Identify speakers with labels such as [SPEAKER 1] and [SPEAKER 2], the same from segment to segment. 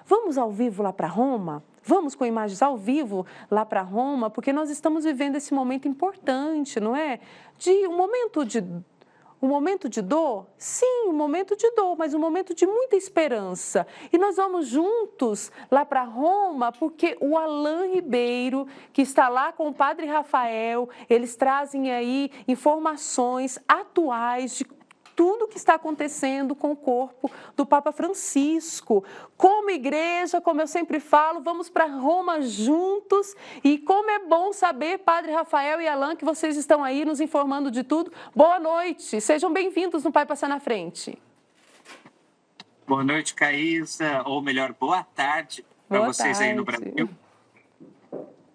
[SPEAKER 1] vamos ao vivo lá para Roma? Vamos com imagens ao vivo lá para Roma, porque nós estamos vivendo esse momento importante, não é? De um momento de dor? Sim, um momento de dor, mas um momento de muita esperança. E nós vamos juntos lá para Roma, porque o Alain Ribeiro, que está lá com o Padre Rafael, eles trazem aí informações atuais de tudo que está acontecendo com o corpo do Papa Francisco. Como igreja, como eu sempre falo, vamos para Roma juntos. E como é bom saber, Padre Rafael e Alain, que vocês estão aí nos informando de tudo. Boa noite, sejam bem-vindos no Pai Passar na Frente.
[SPEAKER 2] Boa noite, Caísa, ou melhor, boa tarde para vocês aí no Brasil.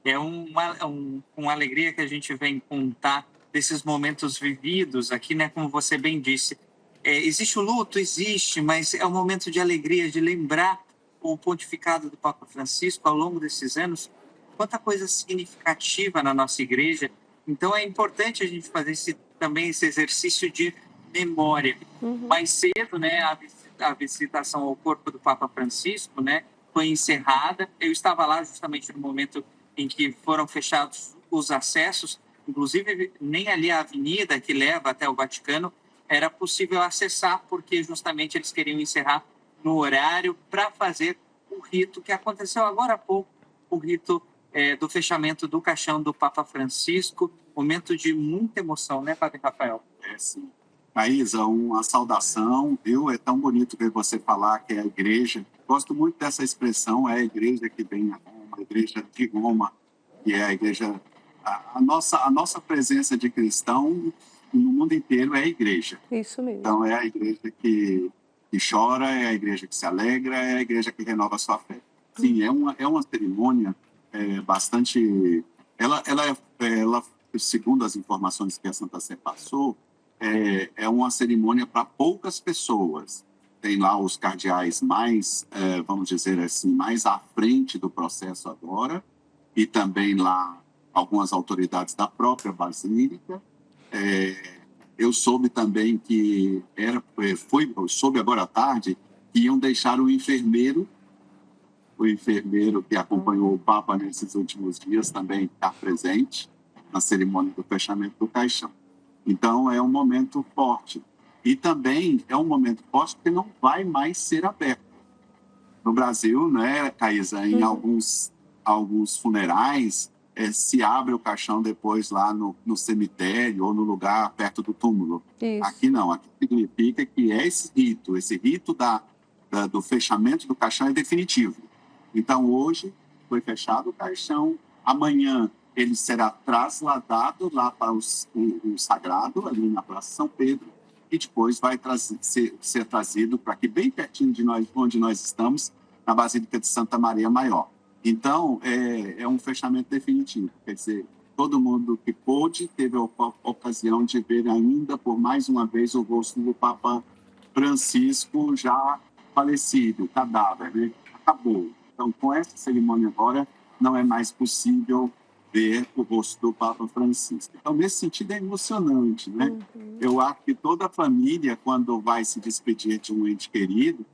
[SPEAKER 2] É uma alegria que a gente vem contar desses momentos vividos aqui, né? Como você bem disse, existe o luto, existe, mas é um momento de alegria, de lembrar o pontificado do Papa Francisco ao longo desses anos, quanta coisa significativa na nossa igreja. Então é importante a gente fazer também esse exercício de memória. Mais cedo, né, a visitação ao corpo do Papa Francisco, né, foi encerrada. Eu estava lá justamente no momento em que foram fechados os acessos. Inclusive, nem ali a avenida que leva até o Vaticano era possível acessar, porque justamente eles queriam encerrar no horário para fazer o rito que aconteceu agora há pouco, o rito do fechamento do caixão do Papa Francisco. Momento de muita emoção, né, Padre Rafael?
[SPEAKER 3] Sim. Maísa, uma saudação, viu? É tão bonito ver você falar que é a igreja. Gosto muito dessa expressão, é a igreja que vem a Roma, a igreja de Roma, que é a igreja... A nossa presença de cristão no mundo inteiro é a igreja.
[SPEAKER 1] Isso mesmo.
[SPEAKER 3] Então, é a igreja que chora, é a igreja que se alegra, é a igreja que renova a sua fé. Sim, é uma cerimônia bastante... Ela, segundo as informações que a Santa Sé passou, é uma cerimônia para poucas pessoas. Tem lá os cardeais mais, vamos dizer assim, mais à frente do processo agora, e também lá algumas autoridades da própria Basílica. Eu soube também que soube agora à tarde que iam deixar o enfermeiro que acompanhou o Papa nesses últimos dias também estar presente na cerimônia do fechamento do caixão. Então, é um momento forte. E também é um momento forte porque não vai mais ser aberto. No Brasil, né, Caísa, em alguns funerais, se abre o caixão depois lá no cemitério ou no lugar perto do túmulo.
[SPEAKER 1] Isso.
[SPEAKER 3] Aqui não, aqui significa que esse rito do fechamento do caixão é definitivo. Então, hoje foi fechado o caixão, amanhã ele será trasladado lá para o Sagrado, ali na Praça São Pedro, e depois vai ser trazido para aqui, bem pertinho de nós, onde nós estamos, na Basílica de Santa Maria Maior. Então, é um fechamento definitivo. Quer dizer, todo mundo que pôde teve a ocasião de ver ainda por mais uma vez o rosto do Papa Francisco já falecido, cadáver, né? Acabou. Então, com essa cerimônia agora, não é mais possível ver o rosto do Papa Francisco. Então, nesse sentido, é emocionante, né? Eu acho que toda família, quando vai se despedir de um ente querido,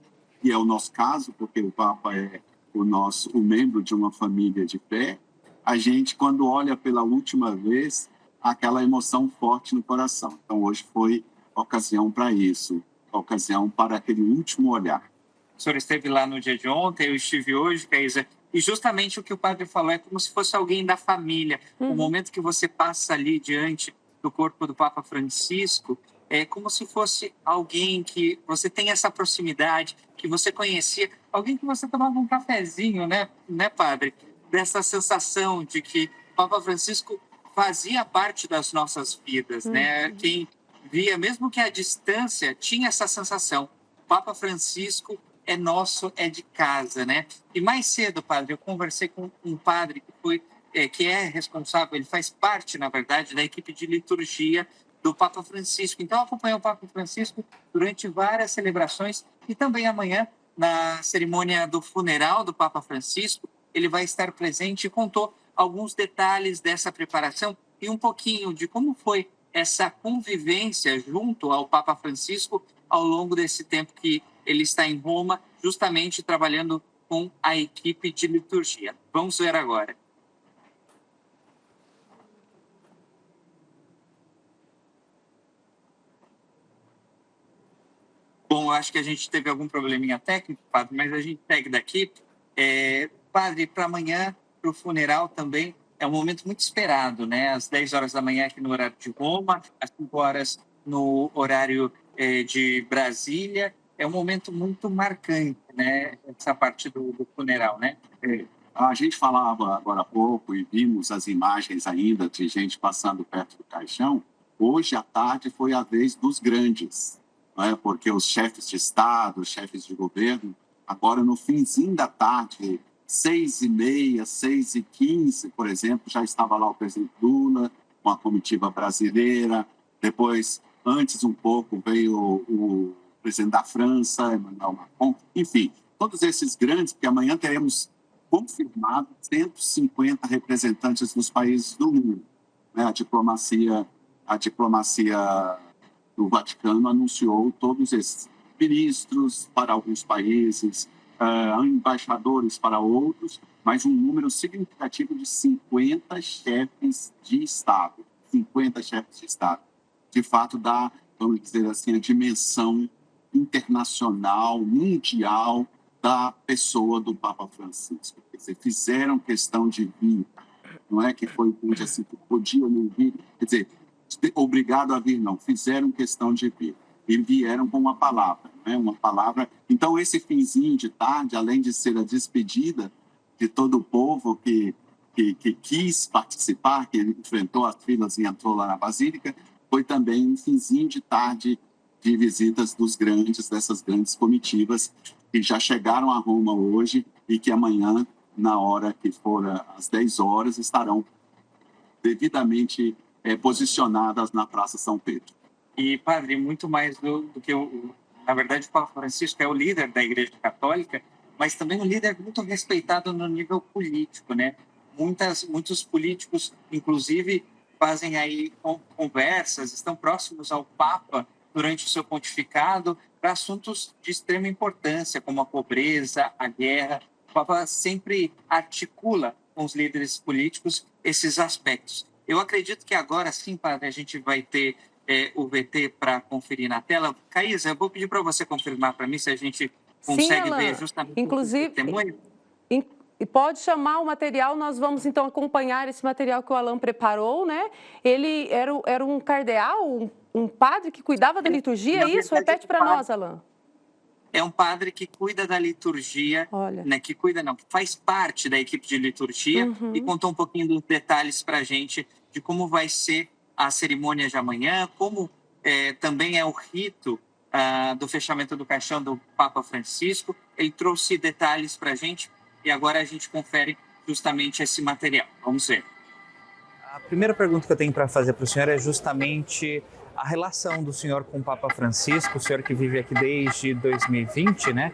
[SPEAKER 3] e é o nosso caso, porque o Papa é o membro de uma família de fé, a gente, quando olha pela última vez, aquela emoção forte no coração. Então, hoje foi ocasião para isso, ocasião para aquele último olhar.
[SPEAKER 2] O senhor esteve lá no dia de ontem, eu estive hoje, Caísa, e justamente o que o padre falou é como se fosse alguém da família. O momento que você passa ali diante do corpo do Papa Francisco é como se fosse alguém que você tem essa proximidade, que você conhecia, alguém que você tomava um cafezinho, né, padre? Dessa sensação de que o Papa Francisco fazia parte das nossas vidas, né? Quem via, mesmo que à distância, tinha essa sensação. O Papa Francisco é nosso, é de casa, né? E mais cedo, padre, eu conversei com um padre que é responsável, ele faz parte, na verdade, da equipe de liturgia do Papa Francisco. Então, acompanhou o Papa Francisco durante várias celebrações e também amanhã, na cerimônia do funeral do Papa Francisco, ele vai estar presente e contou alguns detalhes dessa preparação e um pouquinho de como foi essa convivência junto ao Papa Francisco ao longo desse tempo que ele está em Roma, justamente trabalhando com a equipe de liturgia. Vamos ver agora. Bom, eu acho que a gente teve algum probleminha técnico, padre, mas a gente segue daqui. Padre, para amanhã, para o funeral também, é um momento muito esperado, né? Às 10 horas da manhã aqui no horário de Roma, às 5 horas no horário de Brasília. É um momento muito marcante, né? Essa parte do funeral, né?
[SPEAKER 3] A gente falava agora há pouco e vimos as imagens ainda de gente passando perto do caixão. Hoje à tarde foi a vez dos grandes, porque os chefes de Estado, os chefes de governo, agora no finzinho da tarde, 6h30, 6h15, por exemplo, já estava lá o presidente Lula, com a comitiva brasileira. Depois, antes um pouco, veio o presidente da França, Emmanuel Macron. Enfim, todos esses grandes, porque amanhã teremos confirmado 150 representantes dos países do mundo. A diplomacia do Vaticano anunciou todos esses ministros para alguns países, embaixadores para outros, mas um número significativo de 50 chefes de Estado. 50 chefes de Estado. De fato, dá, vamos dizer assim, a dimensão internacional, mundial da pessoa do Papa Francisco. Quer dizer, fizeram questão de vir, não é que foi assim, que podia não vir, quer dizer, obrigado a vir, não, fizeram questão de vir e vieram com uma palavra, né? Uma palavra. Então, esse finzinho de tarde, além de ser a despedida de todo o povo que quis participar, que enfrentou as filas e entrou lá na Basílica, foi também um finzinho de tarde de visitas dos grandes, dessas grandes comitivas que já chegaram a Roma hoje e que amanhã, na hora que for às 10 horas, estarão devidamente posicionadas na Praça São Pedro.
[SPEAKER 2] E, padre, muito mais do que na verdade, o Papa Francisco é o líder da Igreja Católica, mas também um líder muito respeitado no nível político, né? Muitos políticos, inclusive, fazem aí conversas, estão próximos ao Papa durante o seu pontificado para assuntos de extrema importância, como a pobreza, a guerra. O Papa sempre articula com os líderes políticos esses aspectos. Eu acredito que agora sim, padre, a gente vai ter o VT para conferir na tela. Caísa, eu vou pedir para você confirmar para mim se a gente consegue ver justamente o testemunho.
[SPEAKER 1] E pode chamar o material, nós vamos então acompanhar esse material que o Alan preparou, né? Ele era um cardeal, um padre que cuidava da liturgia, é isso? Repete para nós, Alan.
[SPEAKER 2] É um padre que cuida da liturgia, né? Que faz parte da equipe de liturgia e contou um pouquinho dos detalhes para a gente de como vai ser a cerimônia de amanhã, como também é o rito do fechamento do caixão do Papa Francisco. Ele trouxe detalhes para a gente e agora a gente confere justamente esse material. Vamos ver.
[SPEAKER 4] A primeira pergunta que eu tenho para fazer para o senhor é justamente a relação do senhor com o Papa Francisco, o senhor que vive aqui desde 2020, né?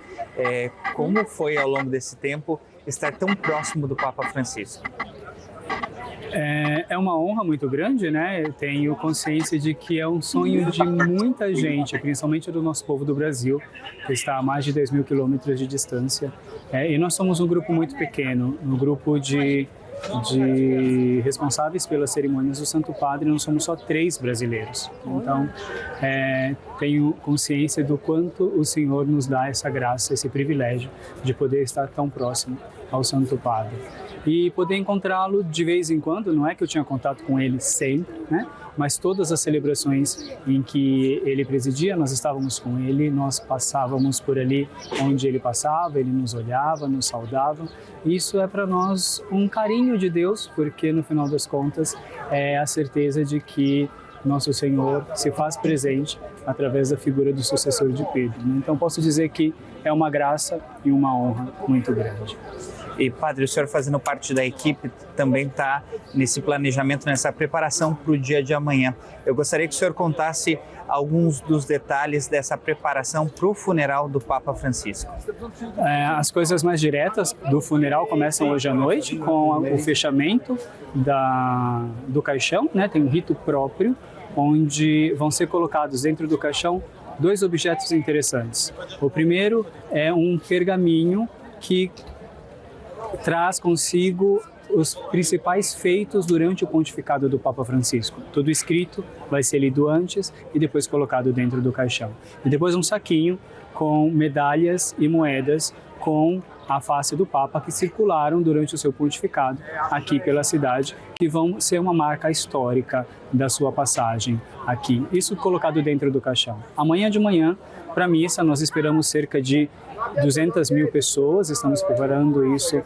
[SPEAKER 4] Como foi ao longo desse tempo estar tão próximo do Papa Francisco?
[SPEAKER 5] É uma honra muito grande, né? Eu tenho consciência de que é um sonho de muita gente, principalmente do nosso povo do Brasil, que está a mais de 10.000 quilômetros de distância. E nós somos um grupo muito pequeno, um grupo de responsáveis pelas cerimônias do Santo Padre, nós somos só 3 brasileiros. Então, tenho consciência do quanto o Senhor nos dá essa graça, esse privilégio de poder estar tão próximo ao Santo Padre. E poder encontrá-lo de vez em quando, não é que eu tinha contato com ele sempre, né? Mas todas as celebrações em que ele presidia, nós estávamos com ele, nós passávamos por ali onde ele passava, ele nos olhava, nos saudava. Isso é para nós um carinho de Deus, porque no final das contas é a certeza de que nosso Senhor se faz presente através da figura do sucessor de Pedro. Então posso dizer que é uma graça e uma honra muito grande.
[SPEAKER 4] E, padre, o senhor fazendo parte da equipe também está nesse planejamento, nessa preparação para o dia de amanhã. Eu gostaria que o senhor contasse alguns dos detalhes dessa preparação para o funeral do Papa Francisco.
[SPEAKER 5] As coisas mais diretas do funeral começam hoje à noite, com o fechamento do caixão, né? Tem um rito próprio, onde vão ser colocados dentro do caixão 2 objetos interessantes. O primeiro é um pergaminho que traz consigo os principais feitos durante o pontificado do Papa Francisco. Tudo escrito, vai ser lido antes e depois colocado dentro do caixão. E depois um saquinho com medalhas e moedas com a face do Papa que circularam durante o seu pontificado aqui pela cidade, que vão ser uma marca histórica da sua passagem aqui. Isso colocado dentro do caixão. Amanhã de manhã, para a missa, nós esperamos cerca de 200 mil pessoas, estamos preparando isso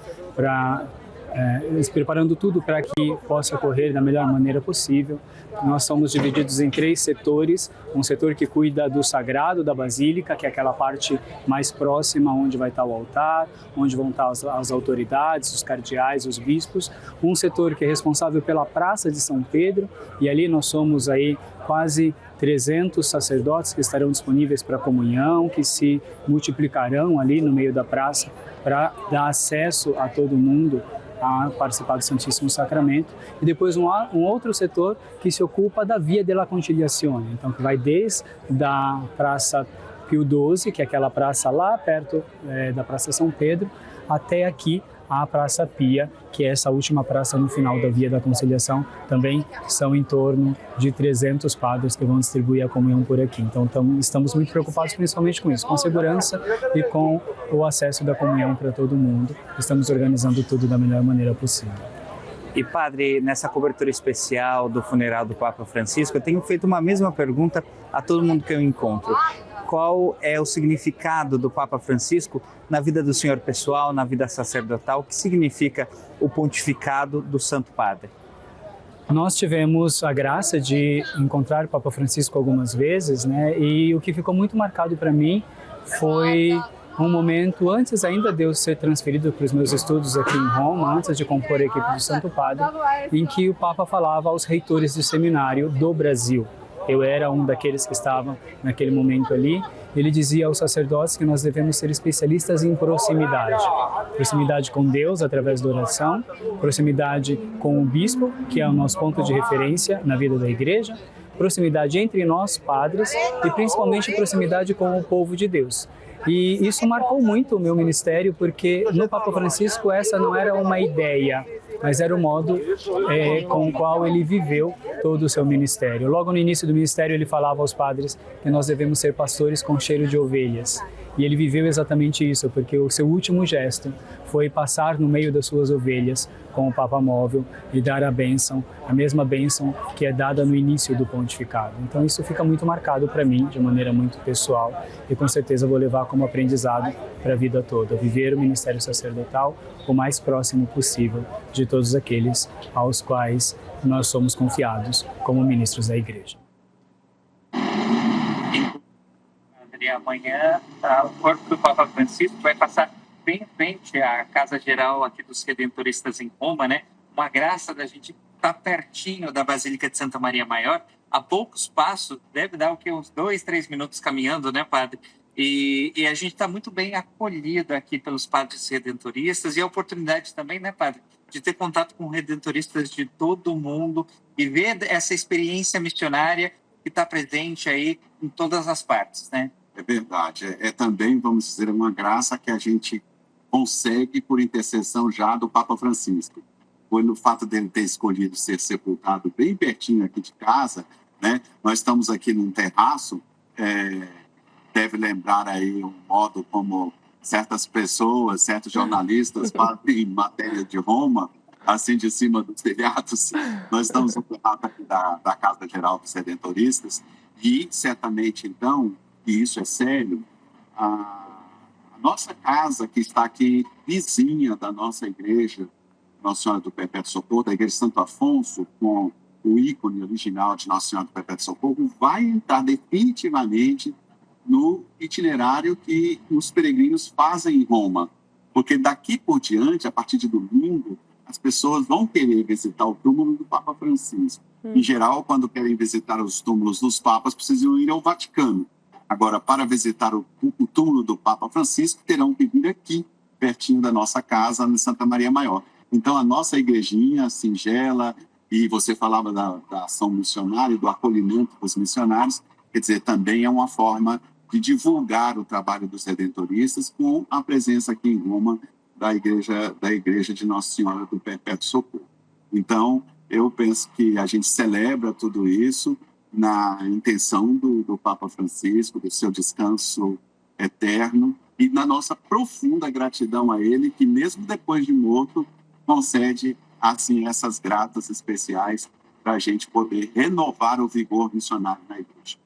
[SPEAKER 5] preparando tudo para que possa ocorrer da melhor maneira possível. Nós somos divididos em 3 setores, um setor que cuida do sagrado da Basílica, que é aquela parte mais próxima onde vai estar o altar, onde vão estar as autoridades, os cardeais, os bispos, um setor que é responsável pela Praça de São Pedro, e ali nós somos aí quase 300 sacerdotes que estarão disponíveis para a comunhão, que se multiplicarão ali no meio da praça para dar acesso a todo mundo a participar do Santíssimo Sacramento, e depois um outro setor que se ocupa da Via della Conciliazione, então que vai desde a Praça Pio XII, que é aquela praça lá perto da Praça São Pedro, até aqui a Praça Pia, que é essa última praça no final da Via da Conciliação. Também são em torno de 300 padres que vão distribuir a comunhão por aqui. Então estamos muito preocupados principalmente com isso, com segurança e com o acesso da comunhão para todo mundo. Estamos organizando tudo da melhor maneira possível.
[SPEAKER 4] E padre, nessa cobertura especial do funeral do Papa Francisco, eu tenho feito uma mesma pergunta a todo mundo que eu encontro. Qual é o significado do Papa Francisco na vida do senhor pessoal, na vida sacerdotal? O que significa o pontificado do Santo Padre?
[SPEAKER 5] Nós tivemos a graça de encontrar o Papa Francisco algumas vezes, né? E o que ficou muito marcado para mim foi um momento antes ainda de eu ser transferido para os meus estudos aqui em Roma, antes de compor a equipe do Santo Padre, em que o Papa falava aos reitores do seminário do Brasil. Eu era um daqueles que estavam naquele momento ali. Ele dizia aos sacerdotes que nós devemos ser especialistas em proximidade. Proximidade com Deus através da oração, proximidade com o bispo, que é o nosso ponto de referência na vida da igreja, proximidade entre nós, padres, e principalmente proximidade com o povo de Deus. E isso marcou muito o meu ministério, porque no Papa Francisco essa não era uma ideia, mas era o modo com o qual ele viveu todo o seu ministério. Logo no início do ministério ele falava aos padres que nós devemos ser pastores com cheiro de ovelhas. E ele viveu exatamente isso, porque o seu último gesto foi passar no meio das suas ovelhas com o Papa Móvel e dar a bênção, a mesma bênção que é dada no início do pontificado. Então isso fica muito marcado para mim, de maneira muito pessoal, e com certeza vou levar como aprendizado para a vida toda, viver o ministério sacerdotal o mais próximo possível de todos aqueles aos quais nós somos confiados como ministros da Igreja.
[SPEAKER 2] E amanhã o corpo do Papa Francisco vai passar bem em frente à Casa Geral aqui dos Redentoristas em Roma, né? Uma graça da gente estar pertinho da Basílica de Santa Maria Maior, a poucos passos, deve dar uns 2, 3 minutos caminhando, né, padre? E a gente está muito bem acolhido aqui pelos padres redentoristas, e a oportunidade também, né, padre, de ter contato com redentoristas de todo o mundo e ver essa experiência missionária que está presente aí em todas as partes, né?
[SPEAKER 3] É verdade. É também, vamos dizer, uma graça que a gente consegue por intercessão já do Papa Francisco. Foi no fato dele ter escolhido ser sepultado bem pertinho aqui de casa, né? Nós estamos aqui num terraço, deve lembrar aí um modo como certas pessoas, certos jornalistas fazem matéria de Roma, assim de cima dos telhados. Nós estamos no terraço aqui da Casa Geral dos Redentoristas e certamente, então, e isso é sério, a nossa casa que está aqui vizinha da nossa igreja, Nossa Senhora do Perpétuo Socorro, da Igreja de Santo Afonso, com o ícone original de Nossa Senhora do Perpétuo Socorro, vai entrar definitivamente no itinerário que os peregrinos fazem em Roma. Porque daqui por diante, a partir de domingo, as pessoas vão querer visitar o túmulo do Papa Francisco. Em geral, quando querem visitar os túmulos dos papas, precisam ir ao Vaticano. Agora, para visitar o túmulo do Papa Francisco, terão que vir aqui, pertinho da nossa casa, em Santa Maria Maior. Então, a nossa igrejinha singela, e você falava da ação missionária, do acolhimento dos missionários, quer dizer, também é uma forma de divulgar o trabalho dos redentoristas com a presença aqui em Roma da igreja de Nossa Senhora do Perpétuo Socorro. Então, eu penso que a gente celebra tudo isso na intenção do Papa Francisco, do seu descanso eterno e na nossa profunda gratidão a ele, que mesmo depois de morto, concede assim essas graças especiais para a gente poder renovar o vigor missionário na igreja.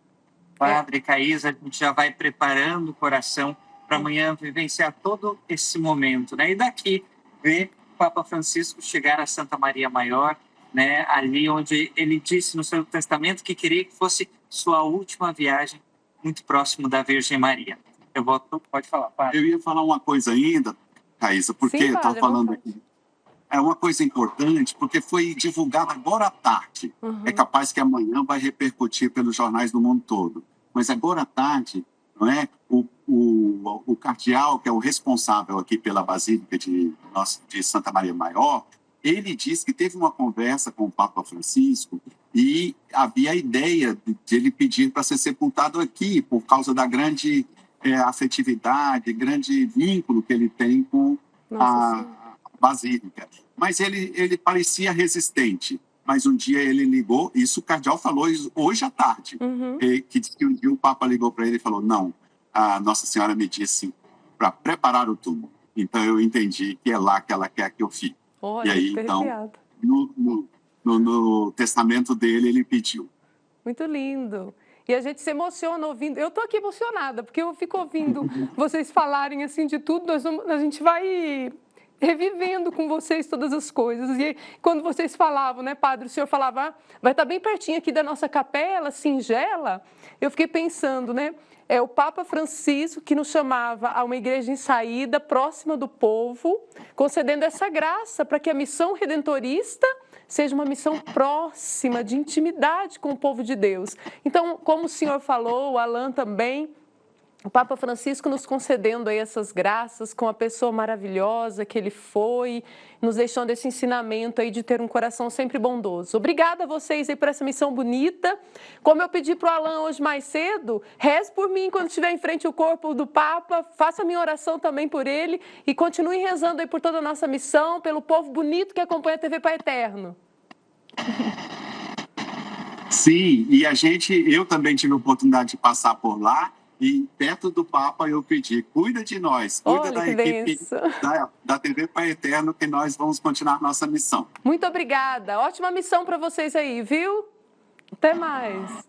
[SPEAKER 2] Padre Caísa, a gente já vai preparando o coração para amanhã vivenciar todo esse momento, né? E daqui ver o Papa Francisco chegar a Santa Maria Maior, né? Ali onde ele disse no seu testamento que queria que fosse sua última viagem, muito próximo da Virgem Maria. Eu volto, pode falar, Padre.
[SPEAKER 3] Eu ia falar uma coisa ainda, Caísa, porque eu estava falando aqui. É uma coisa importante, porque foi divulgado agora à tarde. É capaz que amanhã vai repercutir pelos jornais do mundo todo. Mas agora à tarde, não é? O cardeal, que é o responsável aqui pela Basílica de Santa Maria Maior, ele disse que teve uma conversa com o Papa Francisco e havia a ideia de ele pedir para ser sepultado aqui, por causa da grande afetividade, grande vínculo que ele tem com a Basílica. Mas ele parecia resistente. Mas um dia ele ligou, isso o cardeal falou hoje à tarde, que disse que um dia o Papa ligou para ele e falou, não, a Nossa Senhora me disse para preparar o túmulo. Então eu entendi que é lá que ela quer que eu fique.
[SPEAKER 1] Olha,
[SPEAKER 3] e aí, então, no testamento dele, ele pediu.
[SPEAKER 1] Muito lindo. E a gente se emociona ouvindo. Eu estou aqui emocionada, porque eu fico ouvindo vocês falarem assim de tudo. A gente vai revivendo com vocês todas as coisas. E quando vocês falavam, né, Padre, o senhor falava, vai estar bem pertinho aqui da nossa capela, singela. Eu fiquei pensando, né, é o Papa Francisco que nos chamava a uma igreja em saída, próxima do povo, concedendo essa graça para que a missão redentorista seja uma missão próxima, de intimidade com o povo de Deus. Então, como o senhor falou, o Alan também, o Papa Francisco nos concedendo aí essas graças com a pessoa maravilhosa que ele foi, nos deixando esse ensinamento aí de ter um coração sempre bondoso. Obrigada a vocês aí por essa missão bonita. Como eu pedi para o Alan hoje mais cedo, reze por mim quando estiver em frente ao corpo do Papa, faça a minha oração também por ele e continue rezando aí por toda a nossa missão, pelo povo bonito que acompanha a TV Pai Eterno.
[SPEAKER 3] Sim, e eu também tive a oportunidade de passar por lá. E perto do Papa eu pedi, cuida de nós, cuida da equipe da TV Pai Eterno, que nós vamos continuar nossa missão.
[SPEAKER 1] Muito obrigada, ótima missão para vocês aí, viu? Até mais.